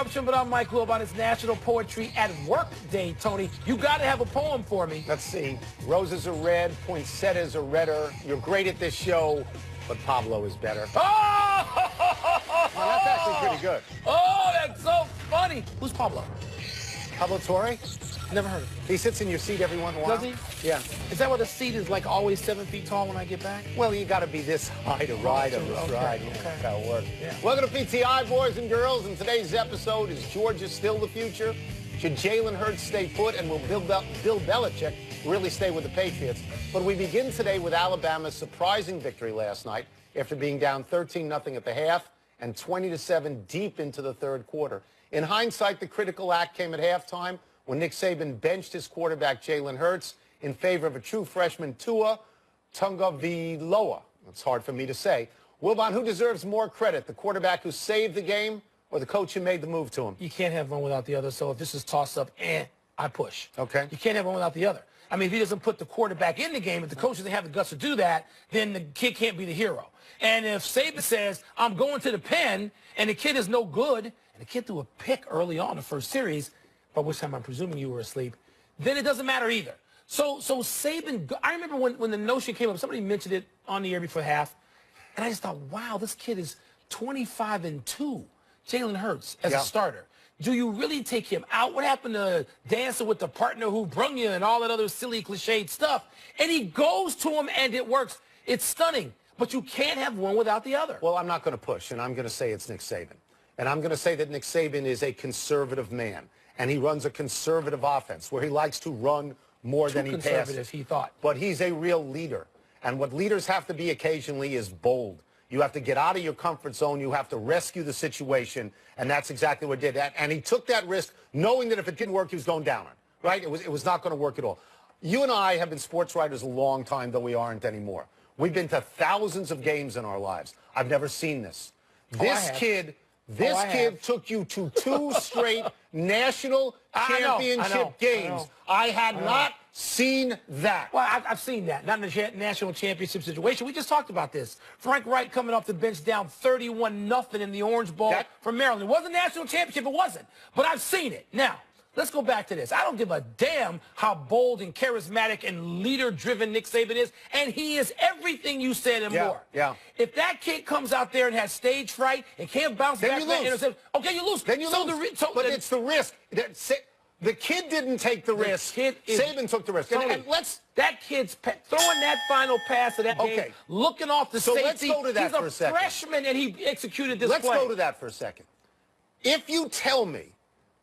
Interruption, but I'm Michael Wilbon. It's National Poetry at Work Day, Tony. You got to have a poem for me. Let's see. Roses are red, poinsettias are redder. You're great at this show, but Pablo is better. Oh! Well, that's actually pretty good. Oh, that's so funny. Who's Pablo? Pablo Torre? Never heard of him. He sits in your seat every once in a while. Does he? Yeah. Is that why the seat is like always 7 feet tall when I get back? Well, you got to be this high to ride on this ride. Okay. That's how it works. Yeah. Welcome to PTI, boys and girls. And today's episode is Georgia still the future? Should Jalen Hurts stay put, and will Bill Belichick really stay with the Patriots? But we begin today with Alabama's surprising victory last night after being down 13-0 at the half and 20-7 deep into the third quarter. In hindsight, the critical act came at halftime when Nick Saban benched his quarterback Jalen Hurts in favor of a true freshman Tua Tagovailoa. It's hard for me to say. Wilbon, who deserves more credit, the quarterback who saved the game or the coach who made the move to him? You can't have one without the other. So if this is toss-up, I push. Okay. You can't have one without the other. I mean, if he doesn't put the quarterback in the game, if the coach doesn't have the guts to do that, then the kid can't be the hero. And if Saban says, I'm going to the pen, and the kid is no good, and the kid threw a pick early on in the first series, by which time I'm presuming you were asleep, then it doesn't matter either. So Saban, I remember when the notion came up, somebody mentioned it on the air before half, and I just thought, wow, this kid is 25-2, Jalen Hurts, as a starter. Do you really take him out? What happened to dancing with the partner who brung you and all that other silly cliched stuff? And he goes to him and it works. It's stunning, but you can't have one without the other. Well, I'm not going to push, and I'm going to say it's Nick Saban. And I'm going to say that Nick Saban is a conservative man, and he runs a conservative offense where he likes to run more than he passes. Too conservative, he thought. But he's a real leader, and what leaders have to be occasionally is bold. You have to get out of your comfort zone. You have to rescue the situation, and that's exactly what he did. And he took that risk knowing that if it didn't work, he was going down on it, right? It was not going to work at all. You and I have been sports writers a long time, though we aren't anymore. We've been to thousands of games in our lives. I've never seen this. This kid took you to 2 straight national championship games. I had not seen that. Well, I've seen that. Not in a national championship situation. We just talked about this. Frank Wright coming off the bench down 31-0 in the Orange Bowl from Maryland. It wasn't a national championship. It wasn't. But I've seen it. Now, let's go back to this. I don't give a damn how bold and charismatic and leader-driven Nick Saban is, and he is everything you said and more. Yeah. If that kid comes out there and has stage fright and can't bounce back, you lose. Okay, you lose. Then you lose. But it's the risk. The kid didn't take the risk. Saban took the risk. That kid's throwing that final pass of that game, looking off the safety. Let's go to that for a second. He's a freshman, and he executed this play. Let's go to that for a second. If you tell me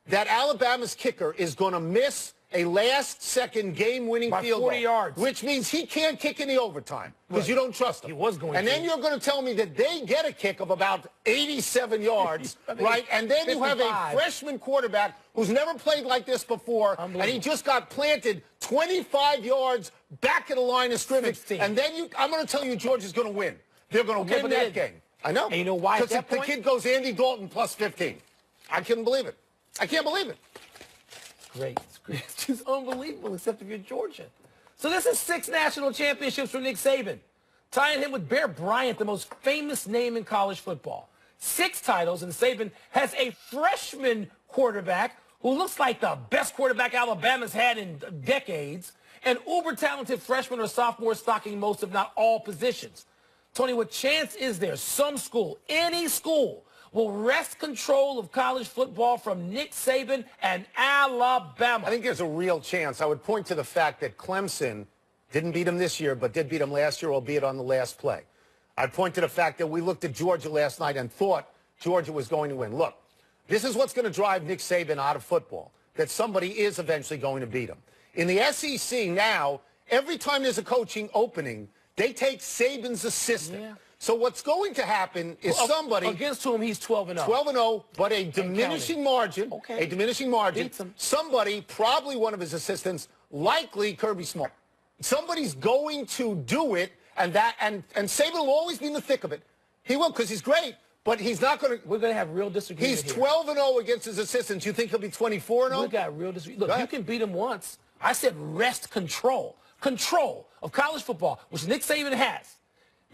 that Alabama's kicker is going to miss a last-second game-winning field goal, 40 yards, which means he can't kick in the overtime because you don't trust him. He was going to. And then you're going to tell me that they get a kick of about 87 yards, right? And then 55. You have a freshman quarterback who's never played like this before, and he just got planted 25 yards back at the line of scrimmage. 16. And then I'm going to tell you Georgia's going to win. They're going to win that game. I know. And you know why? Because the kid goes Andy Dalton plus 15. I couldn't believe it. I can't believe it. Great. It's just unbelievable, except if you're Georgia. So this is 6 national championships for Nick Saban, tying him with Bear Bryant, the most famous name in college football. 6 titles, and Saban has a freshman quarterback who looks like the best quarterback Alabama's had in decades, and uber-talented freshmen or sophomores stocking most, if not all, positions. Tony, what chance is there some school, any school, will wrest control of college football from Nick Saban and Alabama? I think there's a real chance. I would point to the fact that Clemson didn't beat him this year, but did beat him last year, albeit on the last play. I'd point to the fact that we looked at Georgia last night and thought Georgia was going to win. Look, this is what's going to drive Nick Saban out of football, that somebody is eventually going to beat him. In the SEC now, every time there's a coaching opening, they take Saban's assistant. Yeah. So what's going to happen is somebody against whom he's 12-0. 12-0, but a diminishing margin. Okay. A diminishing margin. Somebody, probably one of his assistants, likely Kirby Smart. Somebody's going to do it, and Saban will always be in the thick of it. He will, because he's great, but he's not going to. We're going to have real disagreement. He's 12-0 against his assistants. You think he'll be 24-0? We got real disagreement. Look, you can beat him once. I said wrest control of college football, which Nick Saban has.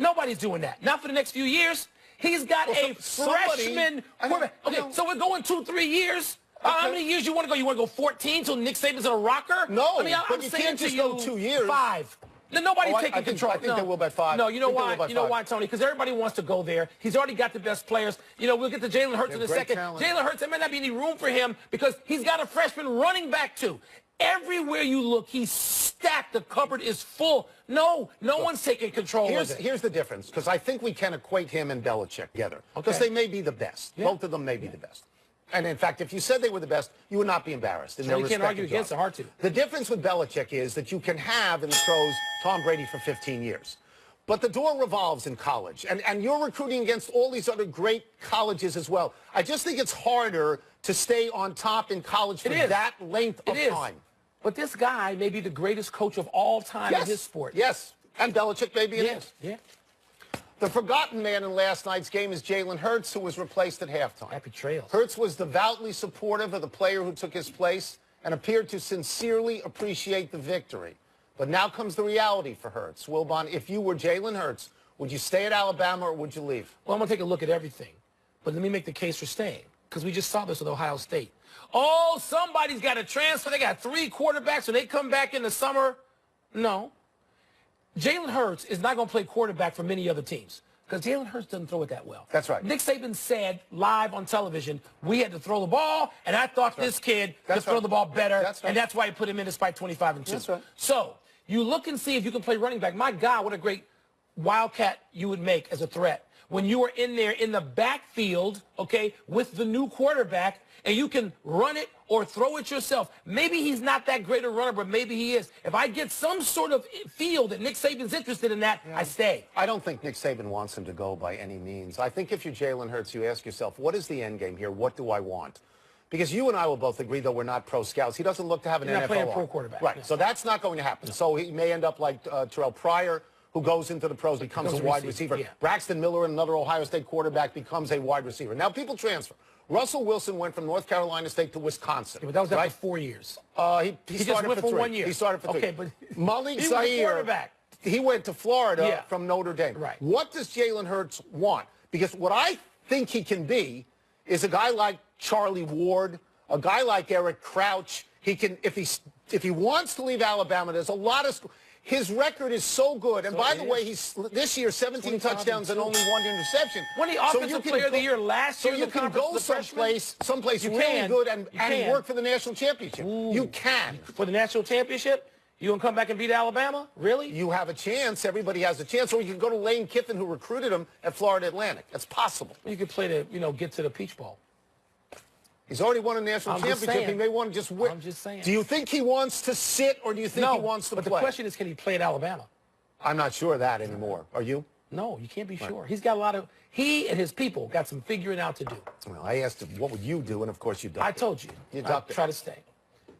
Nobody's doing that. Not for the next few years. He's got a freshman quarterback. Okay, so we're going 2-3 years. How many years you want to go? You want to go 14 till Nick Saban's in a rocker? No, I mean, but I'm you saying can't just to you, go 2 years. 5. No, nobody's taking control. I think they will by 5. No, you know why? You know why, Tony? Because everybody wants to go there. He's already got the best players. You know, we'll get to Jalen Hurts in a second. Jalen Hurts, there may not be any room for him because he's got a freshman running back too. Everywhere you look, he's stacked. The cupboard is full. No one's taking control of it. Here's the difference, because I think we can equate him and Belichick together. Because they may be the best. Yeah. Both of them may be the best. And, in fact, if you said they were the best, you would not be embarrassed. So you can't argue against it, hard to. The difference with Belichick is that you can have in the pros Tom Brady for 15 years. But the door revolves in college. And you're recruiting against all these other great colleges as well. I just think it's harder to stay on top in college for that length of time. But this guy may be the greatest coach of all time in his sport. Yes, and Belichick may be in it. Yeah. The forgotten man in last night's game is Jalen Hurts, who was replaced at halftime. Happy trails. Hurts was devoutly supportive of the player who took his place and appeared to sincerely appreciate the victory. But now comes the reality for Hurts. Wilbon, if you were Jalen Hurts, would you stay at Alabama or would you leave? Well, I'm going to take a look at everything. But let me make the case for staying, because we just saw this with Ohio State. Oh, somebody's got to transfer. They got 3 quarterbacks when they come back in the summer. No. Jalen Hurts is not going to play quarterback for many other teams because Jalen Hurts doesn't throw it that well. That's right. Nick Saban said live on television, we had to throw the ball, and I thought this kid could throw the ball better, and that's why he put him in despite 25-2. That's right. So you look and see if you can play running back. My God, what a great wildcat you would make as a threat when you are in there in the backfield, okay, with the new quarterback, and you can run it or throw it yourself. Maybe he's not that great a runner, but maybe he is. If I get some sort of feel that Nick Saban's interested in that, I stay. I don't think Nick Saban wants him to go by any means. I think if you're Jalen Hurts, you ask yourself, what is the end game here? What do I want? Because you and I will both agree, though we're not pro scouts, he doesn't look to have an NFL playing pro quarterback. Right, so that's not going to happen. So he may end up like Terrell Pryor, who goes into the pros, becomes a wide receiver. Yeah. Braxton Miller, another Ohio State quarterback, becomes a wide receiver. Now, people transfer. Russell Wilson went from North Carolina State to Wisconsin. Yeah, but that was after 4 years. He just started went for 3. 1 year. He started for 3. Okay, but Malik he was a Zaire, quarterback. He went to Florida from Notre Dame. Right. What does Jalen Hurts want? Because what I think he can be is a guy like Charlie Ward, a guy like Eric Crouch. He can, if he wants to leave Alabama, there's a lot of. His record is so good. And by the way, he's this year 17 touchdowns and only 1 interception. When the offensive player of the year last year, so you can go someplace really good and work for the national championship. Ooh. You can. For the national championship? You going to come back and beat Alabama? Really? You have a chance. Everybody has a chance. Or you can go to Lane Kiffin, who recruited him at Florida Atlantic. That's possible. You could play to, get to the Peach Bowl. He's already won a national championship. He may want to just win. I'm just saying. Do you think he wants to sit or do you think he wants to play? But the question is, can he play at Alabama? I'm not sure of that anymore. Are you? No, you can't be sure. He's got a lot of, he and his people got some figuring out to do. Well, I asked him, what would you do? And, of course, you ducked I told you. You ducked it. Try to stay.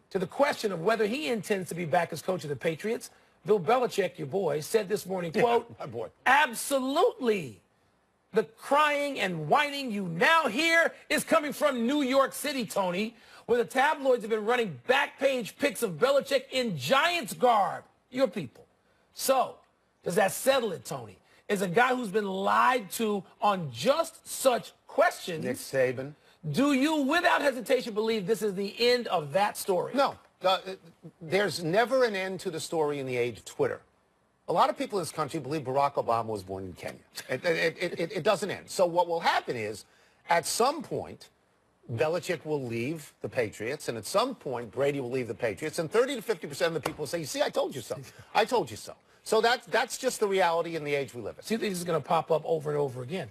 To the question of whether he intends to be back as coach of the Patriots, Bill Belichick, your boy, said this morning, quote, my boy. Absolutely. The crying and whining you now hear is coming from New York City, Tony, where the tabloids have been running back page pics of Belichick in Giants garb. Your people. So, does that settle it, Tony? Is a guy who's been lied to on just such questions. Nick Saban. Do you, without hesitation, believe this is the end of that story? No. There's never an end to the story in the age of Twitter. A lot of people in this country believe Barack Obama was born in Kenya. It doesn't end. So what will happen is, at some point, Belichick will leave the Patriots, and at some point, Brady will leave the Patriots, and 30 to 50% of the people will say, you see, I told you so. I told you so. So that's just the reality in the age we live in. So you think this is going to pop up over and over again?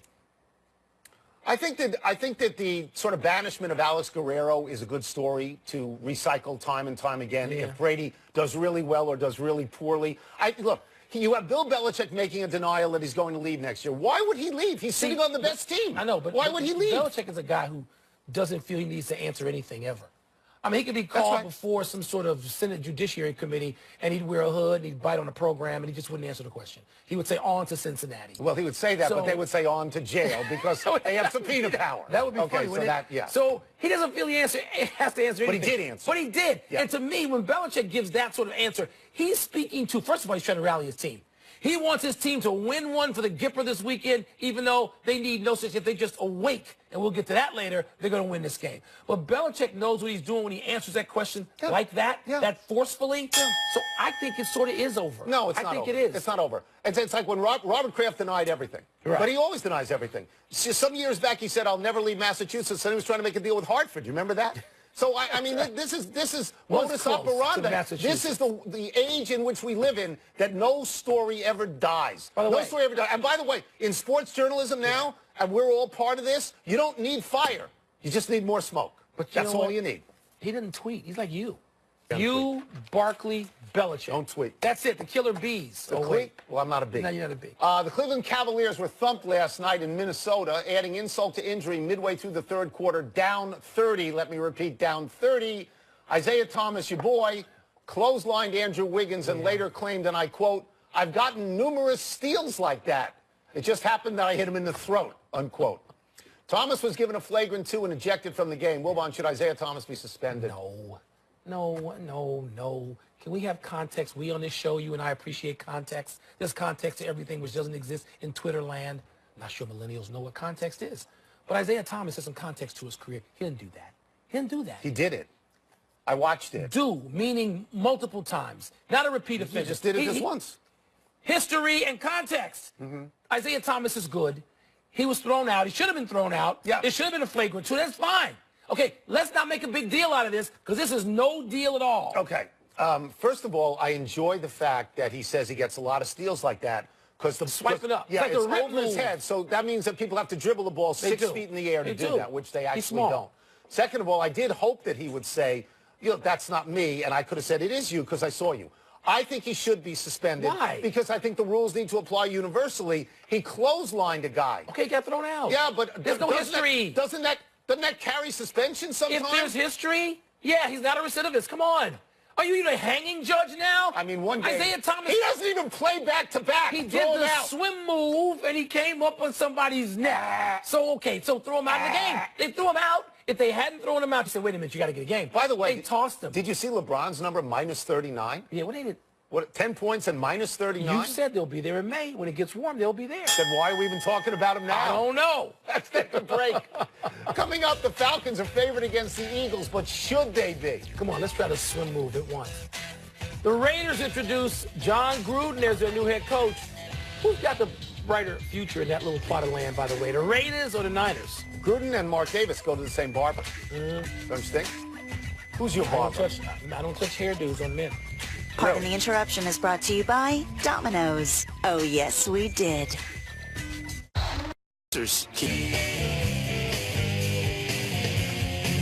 I think that the sort of banishment of Alex Guerrero is a good story to recycle time and time again. Yeah. If Brady does really well or does really poorly. Look, you have Bill Belichick making a denial that he's going to leave next year. Why would he leave? He's sitting on the best team. I know, but why would he leave? Belichick is a guy who doesn't feel he needs to answer anything ever. I mean, he could be called before some sort of Senate Judiciary Committee, and he'd wear a hood, and he'd bite on a program, and he just wouldn't answer the question. He would say, on to Cincinnati. Well, he would say that, but they would say on to jail because they have subpoena power. That would be funny, wouldn't it? So he doesn't feel he has to answer anything. But he did answer. But he did. Yeah. And to me, when Belichick gives that sort of answer, he's speaking to, first of all, he's trying to rally his team. He wants his team to win one for the Gipper this weekend, even though they need no such. If they just awake, and we'll get to that later, they're going to win this game. But Belichick knows what he's doing when he answers that question like that, that forcefully. So I think it sort of is over. No, it's not over. I think it is. It's not over. It's like when Robert Kraft denied everything. Right. But he always denies everything. Some years back, he said, "I'll never leave Massachusetts," and he was trying to make a deal with Hartford. You remember that? So, I mean, this is modus operandi. This is the age in which we live in, that no story ever dies. No story ever dies. And by the way, in sports journalism now, and we're all part of this, you don't need fire. You just need more smoke. But that's all you need. He didn't tweet. He's like you. You, Barkley, Belichick. Don't tweet. That's it. The killer bees. Well, I'm not a bee. No, you're not a bee. The Cleveland Cavaliers were thumped last night in Minnesota, adding insult to injury midway through the third quarter, down 30. Let me repeat, down 30. Isaiah Thomas, your boy, clotheslined Andrew Wiggins and later claimed, and I quote, "I've gotten numerous steals like that. It just happened that I hit him in the throat," unquote. Thomas was given a flagrant 2 and ejected from the game. Wilbon, should Isaiah Thomas be suspended? No. Can we have context? We on this show, you and I appreciate context. There's context to everything which doesn't exist in Twitter land. I'm not sure millennials know what context is. But Isaiah Thomas has some context to his career. He didn't do that. He didn't do that. He did it. I watched it. Do, meaning multiple times. Not a repeat offender. He just did it just once. History and context. Isaiah Thomas is good. He was thrown out. He should have been thrown out. Yeah. It should have been a flagrant 2. That's fine. Okay, let's not make a big deal out of this, because this is no deal at all. Okay. First of all, I enjoy the fact that he says he gets a lot of steals like that, because the swiping up. Yeah, it's like over his head. So that means that people have to dribble the ball 6 feet in the air to do that, which they actually don't. Second of all, I did hope that he would say, "That's not me," and I could have said, "It is you," because I saw you. I think he should be suspended. Why? Because I think the rules need to apply universally. He clotheslined a guy. Okay, he got thrown out. Yeah, but there's no history. Doesn't that carry suspension sometimes? If there's history, yeah, he's not a recidivist. Come on. Are you the hanging judge now? I mean, one game. Isaiah Thomas. He doesn't even play back-to-back. He did the swim move, and he came up on somebody's neck. So throw him out of the game. They threw him out. If they hadn't thrown him out, you said, "Wait a minute, you got to get a game." By the way, they tossed him. Did you see LeBron's number, -39? Yeah, what ain't it? What, 10 points and -39? You said they'll be there in May. When it gets warm, they'll be there. Then why are we even talking about them now? I don't know. Let's take a break. Coming up, the Falcons are favored against the Eagles, but should they be? Come on, let's try to swim move at once. The Raiders introduce John Gruden as their new head coach. Who's got the brighter future in that little plot of land, by the way? The Raiders or the Niners? Gruden and Mark Davis go to the same barber. Don't you think? Who's your barber? I don't touch hairdos on men. Pardon the Interruption is brought to you by Domino's. Oh, yes, we did.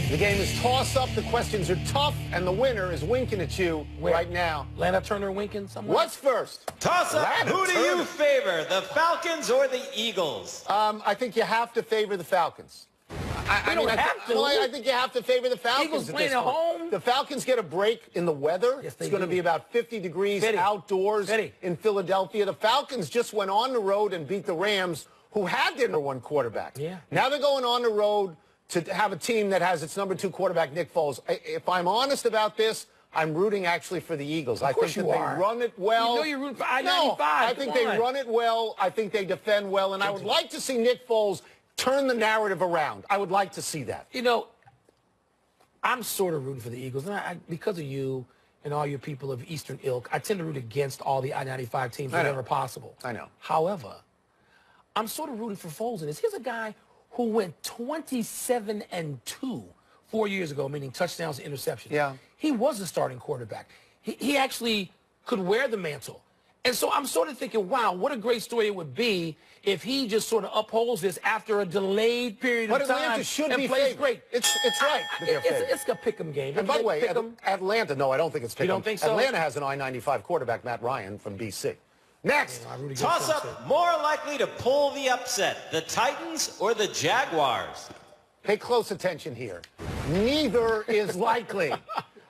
The game is toss-up. The questions are tough, and the winner is winking at you right now. Lana Turner winking somewhere? What's first? Toss-up. Who do you favor, the Falcons or the Eagles? I think you have to favor the Falcons. I think you have to favor the Falcons. Eagles playing at home. The Falcons get a break in the weather. Yes, it's going to be about 50 degrees outdoors in Philadelphia. The Falcons just went on the road and beat the Rams, who had their #1 quarterback. Yeah. Now they're going on the road to have a team that has its #2 quarterback, Nick Foles. If I'm honest about this, I'm rooting actually for the Eagles. I think that they run it well. You know you're rooting for I-95. No, I think they run it well. I think they defend well, and I would like to see Nick Foles turn the narrative around. I would like to see that. You know, I'm sort of rooting for the Eagles. And because of you and all your people of Eastern ilk, I tend to root against all the I-95 teams whenever possible. I know. However, I'm sort of rooting for Foles in this. Here's a guy who went 27-2 4 years ago, meaning touchdowns and interceptions. Yeah. He was a starting quarterback. He actually could wear the mantle. And so I'm sort of thinking, wow, what a great story it would be if he just sort of upholds this after a delayed period of time. But Atlanta should be plays favored. Great. It's right. It's a pick-em game. And by the way, Atlanta, no, I don't think it's pick-em. You don't think so? Atlanta has an I-95 quarterback, Matt Ryan, from B.C. Next. Toss-up more likely to pull the upset, the Titans or the Jaguars? Pay close attention here. Neither is likely.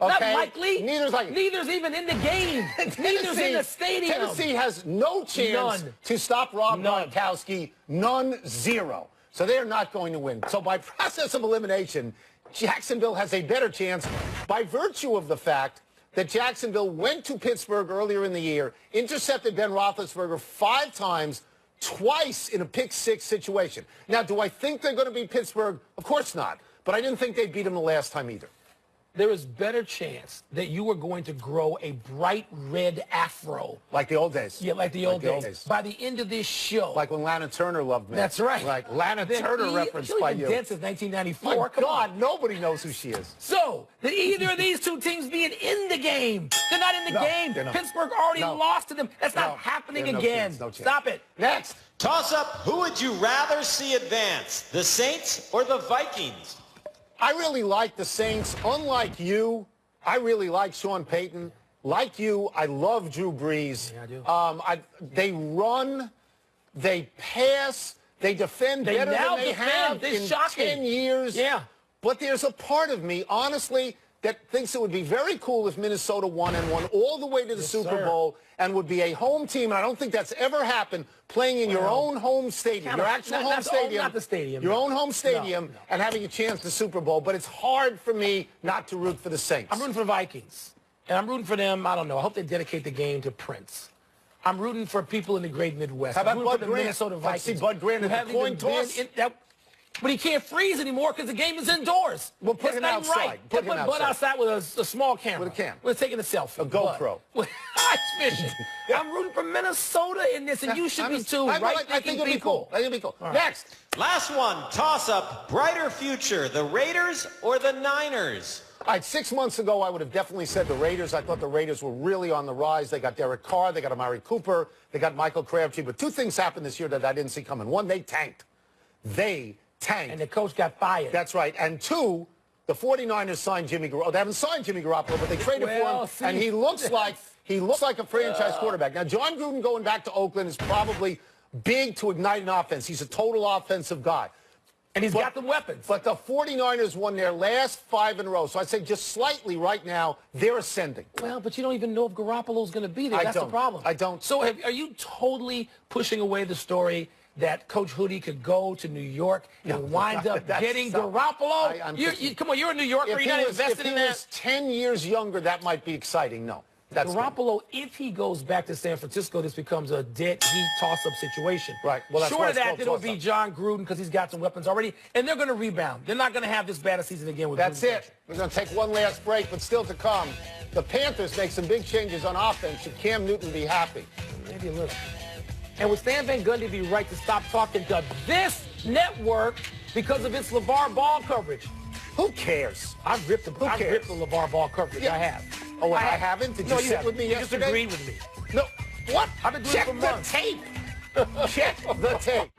Okay? Not likely. Neither's likely. Neither's even in the game. Neither's in the stadium. Tennessee has no chance to stop Rob Gronkowski. None, zero. So they're not going to win. So by process of elimination, Jacksonville has a better chance by virtue of the fact that Jacksonville went to Pittsburgh earlier in the year, intercepted Ben Roethlisberger 5 times, twice in a pick-6 situation. Now, do I think they're going to beat Pittsburgh? Of course not. But I didn't think they'd beat him the last time either. There is better chance that you are going to grow a bright red afro. Like the old days. Yeah, like the old days. By the end of this show. Like when Lana Turner loved me. That's right. Like Lana Turner referenced by you. Dead since 1994. My God, nobody knows who she is. So, did either of these two teams being in the game? They're not in the game. Pittsburgh already lost to them. That's not happening again. No chance. Stop it. Next. Toss up, who would you rather see advance, the Saints or the Vikings? I really like the Saints. Unlike you, I really like Sean Payton. Like you, I love Drew Brees. Yeah, I do. They run, they pass, they defend better than they have in 10 years. Yeah. But there's a part of me, honestly, that thinks it would be very cool if Minnesota won and won all the way to the Super Bowl and would be a home team. And I don't think that's ever happened, playing in your own home stadium, your actual home stadium. Not the stadium. Your own home stadium and having a chance to Super Bowl. But it's hard for me not to root for the Saints. I'm rooting for the Vikings. And I'm rooting for them, I don't know, I hope they dedicate the game to Prince. I'm rooting for people in the great Midwest. How about Bud the Grant? Minnesota Vikings. See Bud Grant in the coin toss? But he can't freeze anymore because the game is indoors. We'll put him outside. Right. Put Bud outside with a small camera. With a camera. We're taking a selfie. A GoPro. Ice fishing. I'm rooting for Minnesota in this, and you should be too. I think it'll be cool. I think it'll be cool. Next. Last one, toss up, brighter future, the Raiders or the Niners? All right, 6 months ago, I would have definitely said the Raiders. I thought the Raiders were really on the rise. They got Derek Carr. They got Amari Cooper. They got Michael Crabtree. But 2 things happened this year that I didn't see coming. 1, they tanked. They tanked. And the coach got fired. That's right. And 2, the 49ers signed Jimmy Garoppolo. They haven't signed Jimmy Garoppolo, but they traded for him. And he looks like a franchise quarterback. Now, John Gruden going back to Oakland is probably big to ignite an offense. He's a total offensive guy. And he's got the weapons. But the 49ers won their last 5 in a row. So I'd say just slightly right now, they're ascending. Well, but you don't even know if Garoppolo's going to be there. That's the problem. I don't. So are you totally pushing away the story that Coach Hoodie could go to New York and wind up getting Garoppolo? Come on, you're a New Yorker. You're not invested in that. If he was 10 years younger, that might be exciting. No. Garoppolo, if he goes back to San Francisco, this becomes a dead heat toss-up situation. Right. Well, that's Short of that, it'll be John Gruden because he's got some weapons already, and they're going to rebound. They're not going to have this bad a season again with That's it. We're going to take one last break, but still to come. The Panthers make some big changes on offense. Should Cam Newton be happy? Maybe a little. And would Stan Van Gundy be right to stop talking to this network because of its LeVar Ball coverage? Who cares? I've ripped the LeVar Ball coverage. Yeah. I have. Oh, I haven't? Did you sit with me yesterday? You just agreed with me. No. What? I've been doing it for months. Check the tape. Check the tape.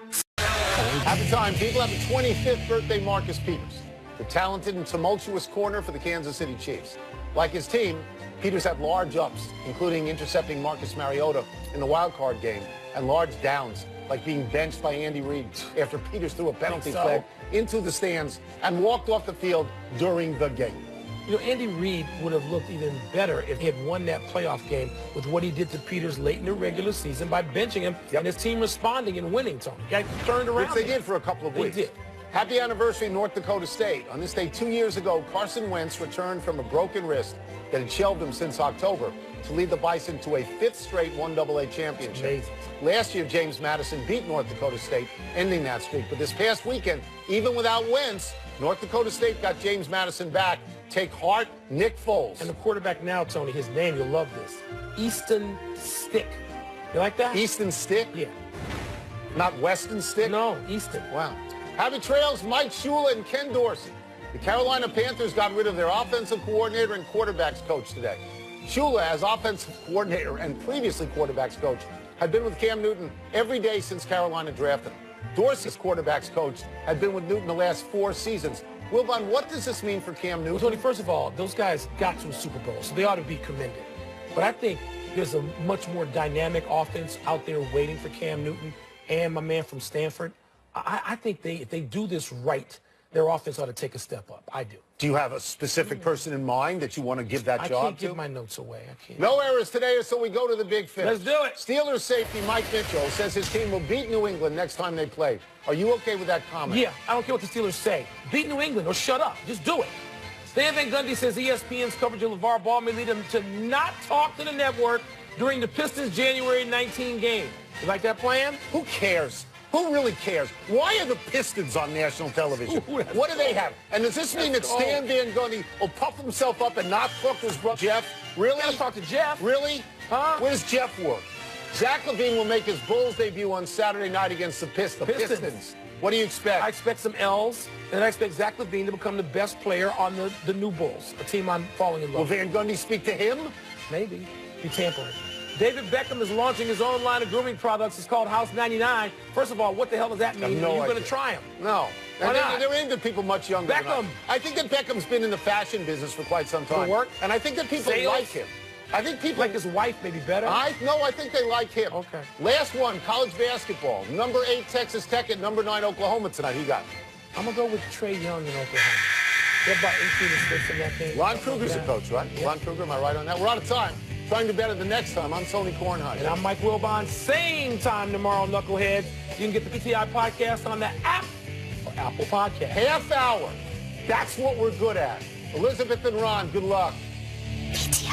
At the time, people have the 25th birthday Marcus Peters, the talented and tumultuous corner for the Kansas City Chiefs. Like his team, Peters had large ups, including intercepting Marcus Mariota in the wild card game, and large downs, like being benched by Andy Reid after Peters threw a penalty flag into the stands and walked off the field during the game. You know, Andy Reid would have looked even better if he had won that playoff game with what he did to Peters late in the regular season by benching him and his team responding and winning, Tony. He turned around. Which they did for a couple of weeks. They did. Happy anniversary, North Dakota State. On this day 2 years ago, Carson Wentz returned from a broken wrist that had shelved him since October to lead the Bison to a 5th straight 1AA championship. Amazing. Last year, James Madison beat North Dakota State, ending that streak. But this past weekend, even without Wentz, North Dakota State got James Madison back. Take heart, Nick Foles. And the quarterback now, Tony, his name, you'll love this, Easton Stick. You like that? Easton Stick? Yeah. Not Weston Stick? No, Easton. Wow. Happy trails, Mike Shula and Ken Dorsey. The Carolina Panthers got rid of their offensive coordinator and quarterbacks coach today. Shula, as offensive coordinator and previously quarterbacks coach, had been with Cam Newton every day since Carolina drafted him. Dorsey's quarterbacks coach had been with Newton the last 4 seasons. Wilbon, what does this mean for Cam Newton? Well, Tony, first of all, those guys got to a Super Bowl, so they ought to be commended. But I think there's a much more dynamic offense out there waiting for Cam Newton and my man from Stanford. I think if they do this right, their offense ought to take a step up. I do. Do you have a specific person in mind that you want to give that job to? I can't give my notes away. I can't. No errors today, so we go to the big finish. Let's do it. Steelers safety Mike Mitchell says his team will beat New England next time they play. Are you okay with that comment? Yeah, I don't care what the Steelers say. Beat New England or shut up. Just do it. Dave Van Gundy says ESPN's coverage of LeVar Ball may lead him to not talk to the network during the Pistons' January 19 game. You like that plan? Who cares? Who really cares? Why are the Pistons on national television? What do they have? And does this mean that Stan Van Gundy will puff himself up and not talk to his brother Jeff? Really? Gotta talk to Jeff. Really? Huh? Where does Jeff work? Zach LaVine will make his Bulls debut on Saturday night against the Pistons. What do you expect? I expect some L's, and I expect Zach LaVine to become the best player on the new Bulls, a team I'm falling in love with. Will Van Gundy speak to him? Maybe. Be tampering. David Beckham is launching his own line of grooming products. It's called House 99. First of all, what the hell does that mean? I have no idea. You're going to try them. No. Why not? They're aimed at people much younger than Beckham. I think that Beckham's been in the fashion business for quite some time. For work? And I think that people Sales? like him. I think people Like his wife, maybe better? I think they like him. Okay. Last one, college basketball. Number 8, Texas Tech at number 9, Oklahoma tonight. Who you got? I'm going to go with Trae Young in Oklahoma. They're about 18 assists in that game. Ron Kruger's the coach, right? Yeah. Ron Kruger, am I right on that? We're out of time. Trying to do better the next time. I'm Tony Kornheiser. And I'm Mike Wilbon. Same time tomorrow, Knucklehead. You can get the PTI podcast on the app or Apple Podcast. Half hour. That's what we're good at. Elizabeth and Ron, good luck. PTI.